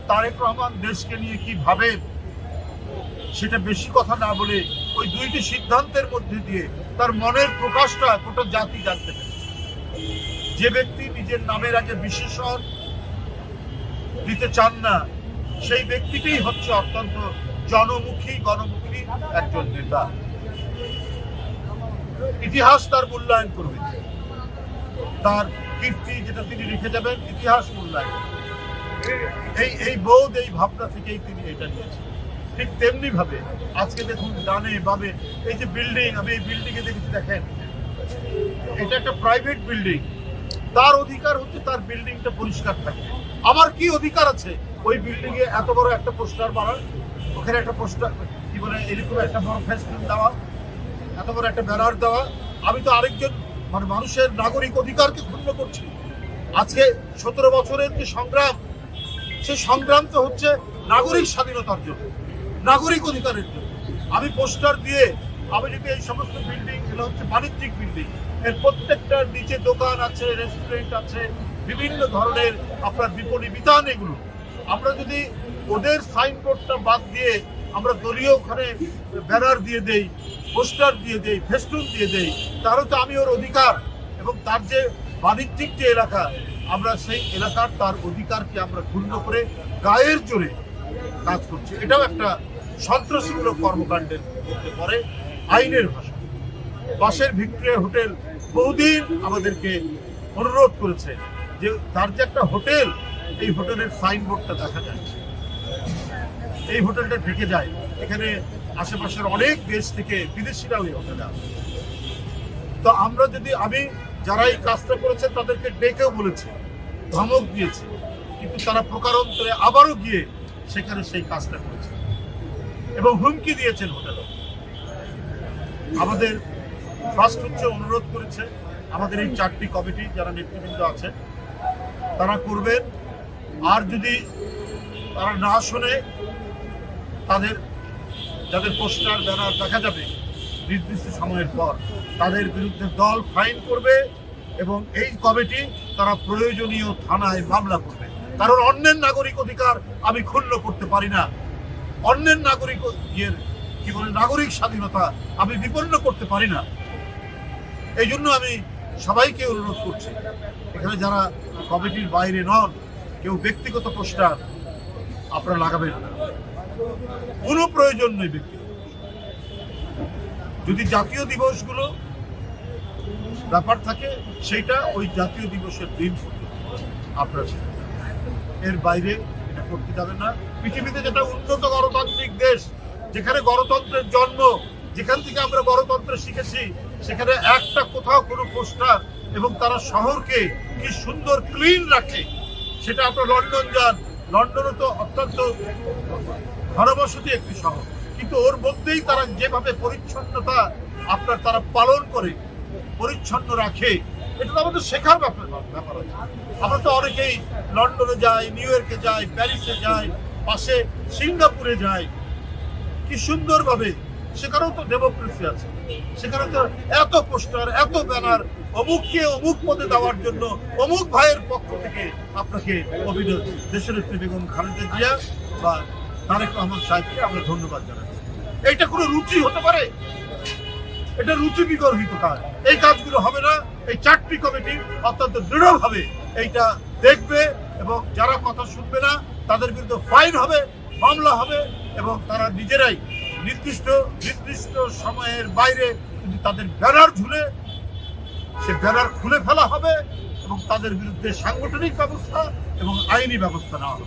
তারেক রহমান দেশকে নিয়ে কি ভাবেন সেটা বেশি কথা না বলে ওই দুইটি সিদ্ধান্তের মধ্যে দিয়ে তার মনের প্রকাশটা গোটা জাতি জানতে পারে। যে ব্যক্তি নিজের নামের আগে বিশেষণ দিতে চান না, সেই ব্যক্তিটাই হচ্ছে অত্যন্ত জনমুখী গণমুখী একজন নেতা। ইতিহাস তার মূল্যায়ন করবে, তার কীর্তি যেটা তিনি রেখে যাবেন ইতিহাস মূল্যায়ন। এই বোধ, এই ভাবনা থেকেই তিনি এটা নিয়েছেন। ঠিক তেমনি ভাবে আজকে দেখুন ডানে বামে এই যে বিল্ডিং, আমি এই বিল্ডিং এ দেখেছি, দেখেন এটা একটা প্রাইভেট বিল্ডিং, তার অধিকার হচ্ছে তার বিল্ডিংটা পরিষ্কার থাকবে। আমার কি অধিকার আছে ওই বিল্ডিং এ এত বড় একটা পোস্টার মারার, ওখানে একটা পোস্টার কি বলে এরকম একটা বড় ফেস্টুন দেওয়া, এত বড় একটা ব্যানার দেওয়া? আমি তো আরেকজন মানুষের নাগরিক অধিকারকে ক্ষুণ্ণ করছি। আজকে 17 বছরের যে সংগ্রাম, সে সংগ্রাম তো হচ্ছে নাগরিক স্বাধীনতার জন্য, নাগরিক অধিকারের জন্য। আমি পোস্টার দিয়ে আমি যদি এই সমস্ত বিল্ডিং, এগুলো হচ্ছে বাণিজ্যিক বিল্ডিং, এর প্রত্যেকটার নিচে দোকান আছে, রেস্টুরেন্ট আছে, বিভিন্ন ধরনের আপনার বিপণী বিতান, এগুলো আমরা যদি ওদের সাইনবোর্ডটা বাদ দিয়ে আমরা দলীয় ওখানে ব্যানার দিয়ে দেই, পোস্টার দিয়ে দেই, ফেস্টুন দিয়ে দেই, তাহলে তো আমি ওর অধিকার এবং তার যে বাণিজ্যিক যে এলাকা, আমরা সেই এলাকার তার অধিকারকে আমরা ক্ষুণ্ণ করে গায়ের জোরে কাজ করছি। এটাও একটা সন্ত্রাসীমূলক কর্মকাণ্ডের মধ্যে পড়ে আইনের ভাষা। পাশের ভিক্টোরিয়া হোটেল বহুদিন আমাদেরকে অনুরোধ করেছে যে তার যে একটা হোটেল, এই হোটেলের সাইনবোর্ডটা দেখা যায়, এই হোটেলটা ঢেকে যায়। এখানে আশেপাশের অনেক দেশ থেকে বিদেশিরাও এই হোটেলে আসে। তো আমরা যদি, আমি যারা এই কাজটা করেছে তাদেরকে ডেকেও বলেছি, ধমক দিয়েছি, কিন্তু তারা প্রকারান্তরে আবারও গিয়ে সেখানে সেই কাজটা করেছে এবং হুমকি দিয়েছেন হোটেলে। আমাদের ফার্স্ট হচ্ছে অনুরোধ করেছে আমাদের এই 4টি কমিটি যারা নেতৃবৃন্দ আছে তারা করবেন, আর যদি তারা না শোনে তাদের যাদের পোস্টার ব্যানার দেখা যাবে নির্দিষ্ট সময়ের পর তাদের বিরুদ্ধে দল ফাইন করবে এবং এই কমিটি তারা প্রয়োজনীয় থানায় মামলা করবে। কারণ অন্যের নাগরিক অধিকার আমি ক্ষুণ্ণ করতে পারি না, অন্যের নাগরিক কি বলে নাগরিক স্বাধীনতা আমি বিপন্ন করতে পারি না। এই জন্য আমি সবাইকে অনুরোধ করছি, এখানে যারা কমিটির বাইরে নন, কেউ ব্যক্তিগত পোস্টার আপনারা লাগাবেন না, কোনো প্রয়োজন নেই ব্যক্তিগত। যদি জাতীয় দিবসগুলো ব্যাপার থাকে সেইটা ওই জাতীয় দিবসের দিন আপনারা, এর বাইরে এটা করতে যাবেন না। পৃথিবীতে যেটা উন্নত গণতান্ত্রিক দেশ, যেখানে গণতন্ত্রের জন্ম, যেখান থেকে আমরা গণতন্ত্র শিখেছি, সেখানে একটা কোথাও কোনো পোস্টার, এবং তারা শহরকে কি সুন্দর ক্লিন রাখে। সেটা আপনার লন্ডন যান, লন্ডনও তো অত্যন্ত ঘনবসতি একটি শহর, কিন্তু ওর মধ্যেই তারা যেভাবে পরিচ্ছন্নতা আপনার তারা পালন করে, পরিচ্ছন্ন রাখে, এটা তো আমাদের শেখার ব্যাপার আছে। আমরা তো অনেকেই লন্ডনে যাই, নিউ ইয়র্কে যাই, প্যারিসে যাই, পাশে সিঙ্গাপুরে যাই, কি সুন্দরভাবে, সেখানেও তো ডেমোক্রেসি আছে, সেখানে তো এত পোস্টার, এত ব্যানার, অমুককে অমুক পদে দেওয়ার জন্য অমুক ভাইয়ের পক্ষ থেকে আপনাকে অভিনন্দন। দেশনেত্রী বেগম খালেদা জিয়া বা তারেক রহমান সাহেবকে আমরা ধন্যবাদ জানাচ্ছি। এইটা কোনো রুচি হতে পারে? এটা রুচি বিগর্হিত কাজ, এই কাজগুলো হবে না। এই 4টি কমিটি অত্যন্ত দৃঢ়ভাবে এইটা দেখবে এবং যারা কথা শুনবে না তাদের বিরুদ্ধে ফাইন হবে, মামলা হবে, এবং তারা নিজেরাই নির্দিষ্ট সময়ের বাইরে যদি তাদের ব্যানার ঝুলে, সে ব্যানার খুলে ফেলা হবে এবং তাদের বিরুদ্ধে সাংগঠনিক ব্যবস্থা এবং আইনি ব্যবস্থা নেওয়া হবে।